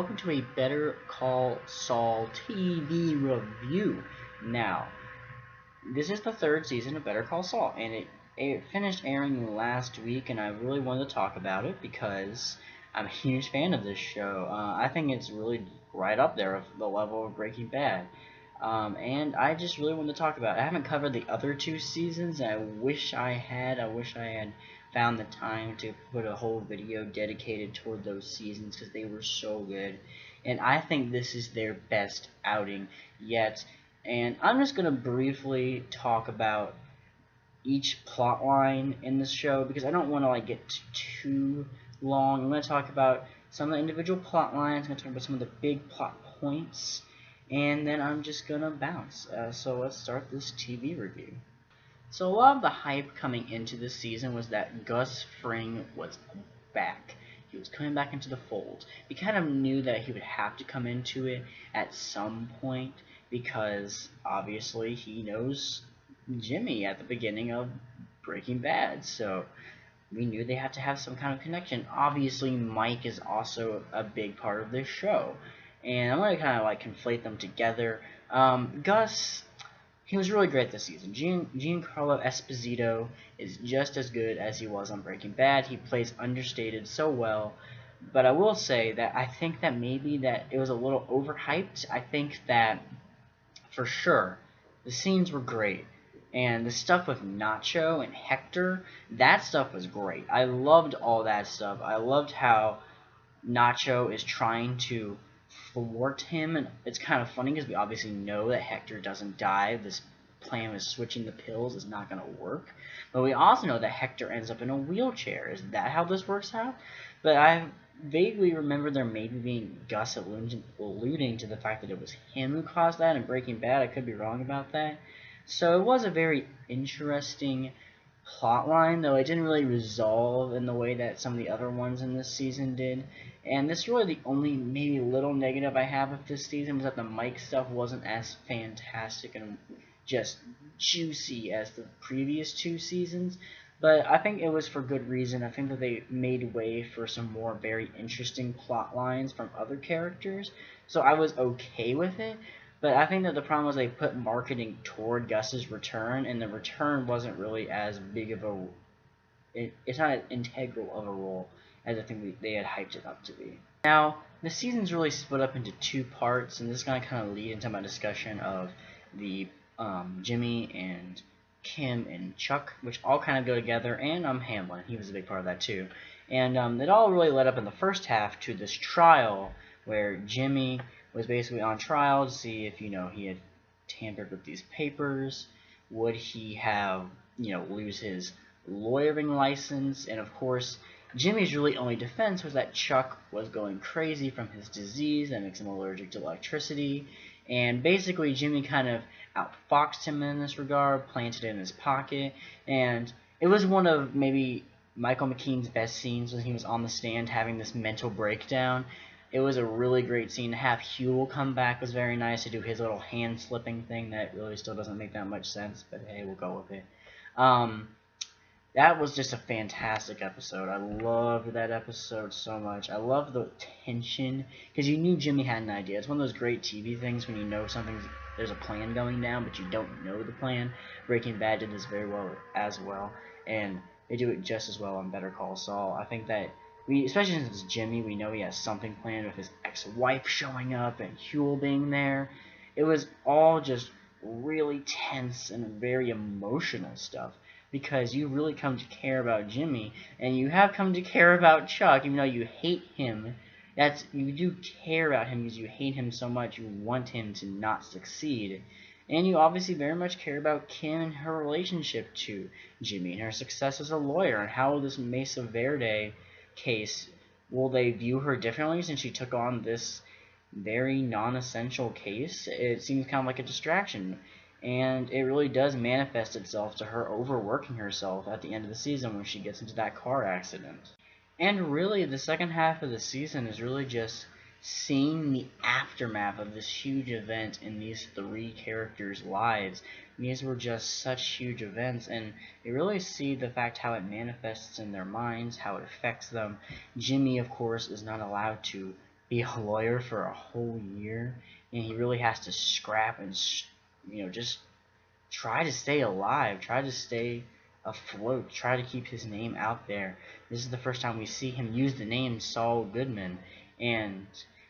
welcome to a Better Call Saul TV review. Now, this is the third season of Better Call Saul, and it finished airing last week, and I really wanted to talk about it because I'm a huge fan of this show. I think it's really right up there with the level of Breaking Bad. And I just really wanted to talk about it. I haven't covered the other two seasons, and I wish I had. I wish I had found the time to put a whole video dedicated toward those seasons because they were so good. And I think this is their best outing yet. And I'm just going to briefly talk about each plot line in this show because I don't want to get too long. I'm going to talk about some of the individual plot lines. I'm going to talk about some of the big plot points. And then I'm just going to bounce. So let's start this TV review. So a lot of the hype coming into this season was that Gus Fring was back. He was coming back into the fold. We kind of knew that he would have to come into it at some point because obviously he knows Jimmy at the beginning of Breaking Bad. So we knew they had to have some kind of connection. Obviously Mike is also a big part of this show. And I'm going to kind of conflate them together. Gus, he was really great this season. Giancarlo Esposito is just as good as he was on Breaking Bad. He plays understated so well. But I will say that I think that maybe that it was a little overhyped. I think that, for sure, the scenes were great. And the stuff with Nacho and Hector, that stuff was great. I loved all that stuff. I loved how Nacho is trying to thwart him, and it's kind of funny because we obviously know that Hector doesn't die. This plan of switching the pills is not going to work, but we also know that Hector ends up in a wheelchair. Is that how this works out? But I vaguely remember there maybe being Gus alluding to the fact that it was him who caused that in Breaking Bad. I could be wrong about that. So it was a very interesting plotline, though it didn't really resolve in the way that some of the other ones in this season did. And this is really the only maybe little negative I have with this season was that the Mike stuff wasn't as fantastic and just juicy as the previous two seasons. But I think it was for good reason. I think that they made way for some more very interesting plot lines from other characters. So I was okay with it. But I think that the problem was they put marketing toward Gus's return, and the return wasn't really as big of a... It's not as integral of a role as I think they had hyped it up to be. Now, the season's really split up into two parts, and this is going to kind of lead into my discussion of the Jimmy and Kim and Chuck, which all kind of go together, and Hamlin. He was a big part of that too. And it all really led up in the first half to this trial where Jimmy was basically on trial to see if, he had tampered with these papers. Would he have, lose his lawyering license? And of course, Jimmy's really only defense was that Chuck was going crazy from his disease that makes him allergic to electricity. And basically, Jimmy kind of outfoxed him in this regard, planted it in his pocket. And it was one of maybe Michael McKean's best scenes when he was on the stand having this mental breakdown. It was a really great scene. To have Huel come back was very nice, to do his little hand-slipping thing that really still doesn't make that much sense, but hey, we'll go with it. That was just a fantastic episode. I loved that episode so much. I love the tension, because you knew Jimmy had an idea. It's one of those great TV things when you know there's a plan going down, but you don't know the plan. Breaking Bad did this very well as well, and they do it just as well on Better Call Saul. I think that especially since it's Jimmy, we know he has something planned with his ex-wife showing up and Huel being there. It was all just really tense and very emotional stuff because you really come to care about Jimmy, and you have come to care about Chuck, even though you hate him. You do care about him because you hate him so much. You want him to not succeed. And you obviously very much care about Kim and her relationship to Jimmy and her success as a lawyer, and how this Mesa Verde case, will they view her differently since she took on this very non-essential case? It seems kind of like a distraction, and it really does manifest itself to her overworking herself at the end of the season when she gets into that car accident. And really, the second half of the season is really just seeing the aftermath of this huge event in these three characters' lives. These were just such huge events, and you really see the fact how it manifests in their minds, how it affects them. Jimmy, of course, is not allowed to be a lawyer for a whole year, and he really has to scrap and just try to stay alive, try to stay afloat, try to keep his name out there. This is the first time we see him use the name Saul Goodman, and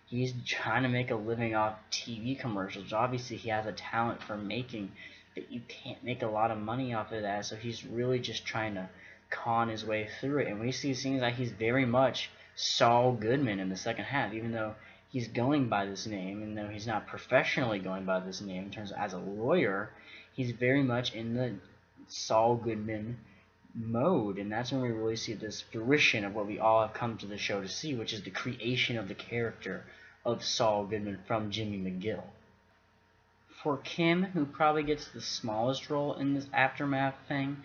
he's trying to make a living off TV commercials. Obviously, he has a talent for making, but you can't make a lot of money off of that, so he's really just trying to con his way through it. And we see scenes like he's very much Saul Goodman in the second half, even though he's going by this name, and though he's not professionally going by this name in terms of as a lawyer, he's very much in the Saul Goodman mode, and that's when we really see this fruition of what we all have come to the show to see, which is the creation of the character of Saul Goodman from Jimmy McGill. For Kim, who probably gets the smallest role in this aftermath thing,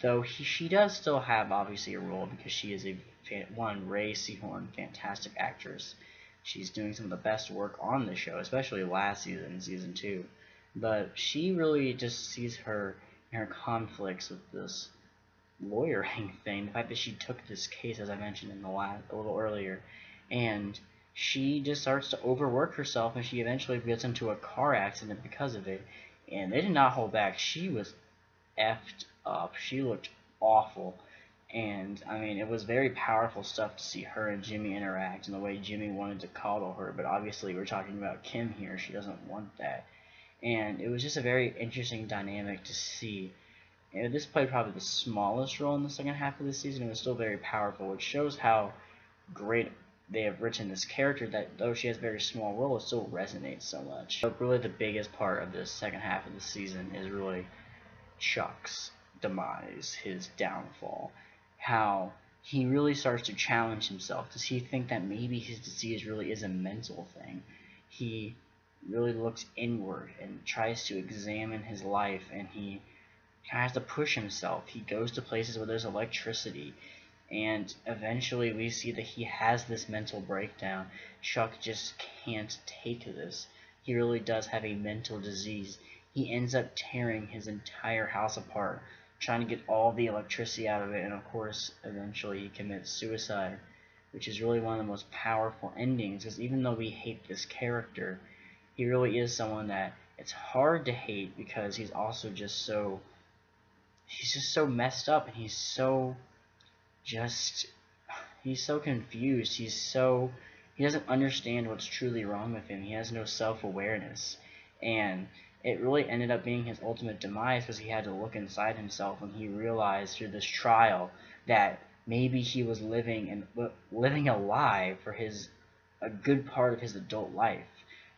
though she does still have obviously a role because she is Ray Seahorn, fantastic actress. She's doing some of the best work on the show, especially last season, season 2. But she really just sees her in her conflicts with this lawyering thing, the fact that she took this case, as I mentioned in a little earlier, and she just starts to overwork herself, and she eventually gets into a car accident because of it. And they did not hold back. She was effed up. She looked awful. And, I mean, it was very powerful stuff to see her and Jimmy interact and the way Jimmy wanted to coddle her. But obviously, we're talking about Kim here. She doesn't want that. And it was just a very interesting dynamic to see. And this played probably the smallest role in the second half of the season. It was still very powerful, which shows how great they have written this character, that though she has a very small role, it still resonates so much. But really the biggest part of this second half of the season is really Chuck's demise, his downfall. How he really starts to challenge himself. Does he think that maybe his disease really is a mental thing? He really looks inward and tries to examine his life, and he tries to push himself. He goes to places where there's electricity, and eventually we see that he has this mental breakdown. Chuck just can't take this. He really does have a mental disease. He ends up tearing his entire house apart, trying to get all the electricity out of it, and of course, eventually he commits suicide, which is really one of the most powerful endings, because even though we hate this character, he really is someone that it's hard to hate, because he's also just so messed up, and he's so confused. He doesn't understand what's truly wrong with him. He has no self-awareness, and it really ended up being his ultimate demise, because he had to look inside himself when he realized through this trial that maybe he was living a lie for a good part of his adult life,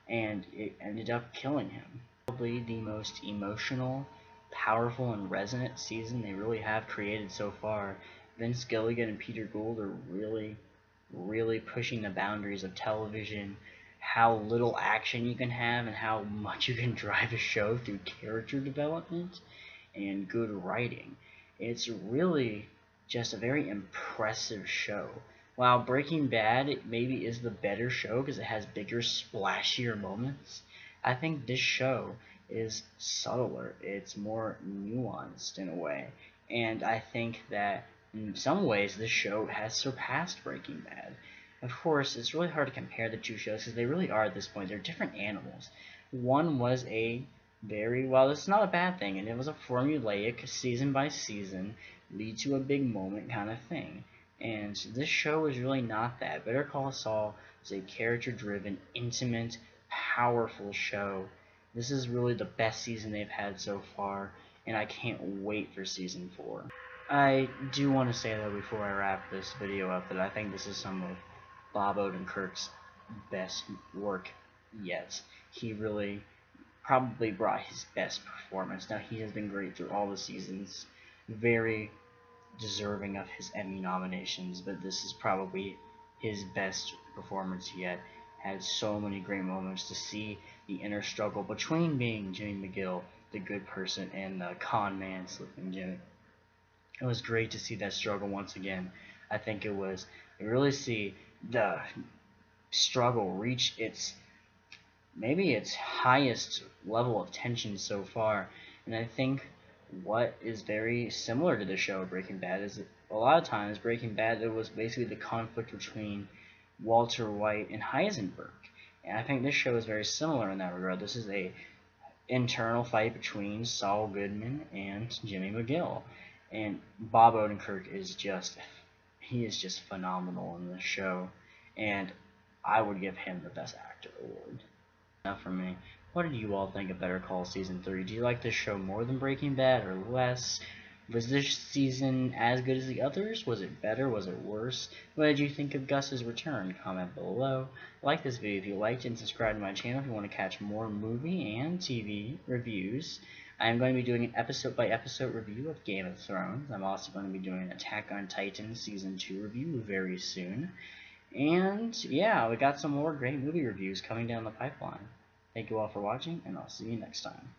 and it ended up killing him. Probably the most emotional, powerful, and resonant season they really have created so far. Vince Gilligan and Peter Gould are really pushing the boundaries of television, how little action you can have and how much you can drive a show through character development and good writing. It's really just a very impressive show. While Breaking Bad maybe is the better show because it has bigger, splashier moments, I think this show is subtler. It's more nuanced in a way. And I think that in some ways this show has surpassed Breaking Bad. Of course, it's really hard to compare the two shows because they really are at this point. They're different animals. One was well, it's not a bad thing, and it was a formulaic, season by season, lead to a big moment kind of thing. And this show is really not that. Better Call Saul is a character-driven, intimate, powerful show. This is really the best season they've had so far, and I can't wait for season 4. I do want to say, though, before I wrap this video up, that I think this is some of Bob Odenkirk's best work yet. He really probably brought his best performance. Now, he has been great through all the seasons, very deserving of his Emmy nominations, but this is probably his best performance yet. Had so many great moments to see the inner struggle between being Jimmy McGill, the good person, and the con man, Slipping Jimmy. It was great to see that struggle once again. I think it was really see the struggle reach maybe its highest level of tension so far. And I think what is very similar to the show Breaking Bad is that a lot of times Breaking Bad, it was basically the conflict between Walter White, and Heisenberg. And I think this show is very similar in that regard. This is a internal fight between Saul Goodman and Jimmy McGill. And Bob Odenkirk is just phenomenal in this show. And I would give him the Best Actor award. Now for me, what did you all think of Better Call Season 3? Do you like this show more than Breaking Bad or less? Was this season as good as the others? Was it better? Was it worse? What did you think of Gus's return? Comment below. Like this video if you liked it, and subscribe to my channel if you want to catch more movie and TV reviews. I am going to be doing an episode-by-episode review of Game of Thrones. I'm also going to be doing an Attack on Titan Season 2 review very soon. And yeah, we got some more great movie reviews coming down the pipeline. Thank you all for watching, and I'll see you next time.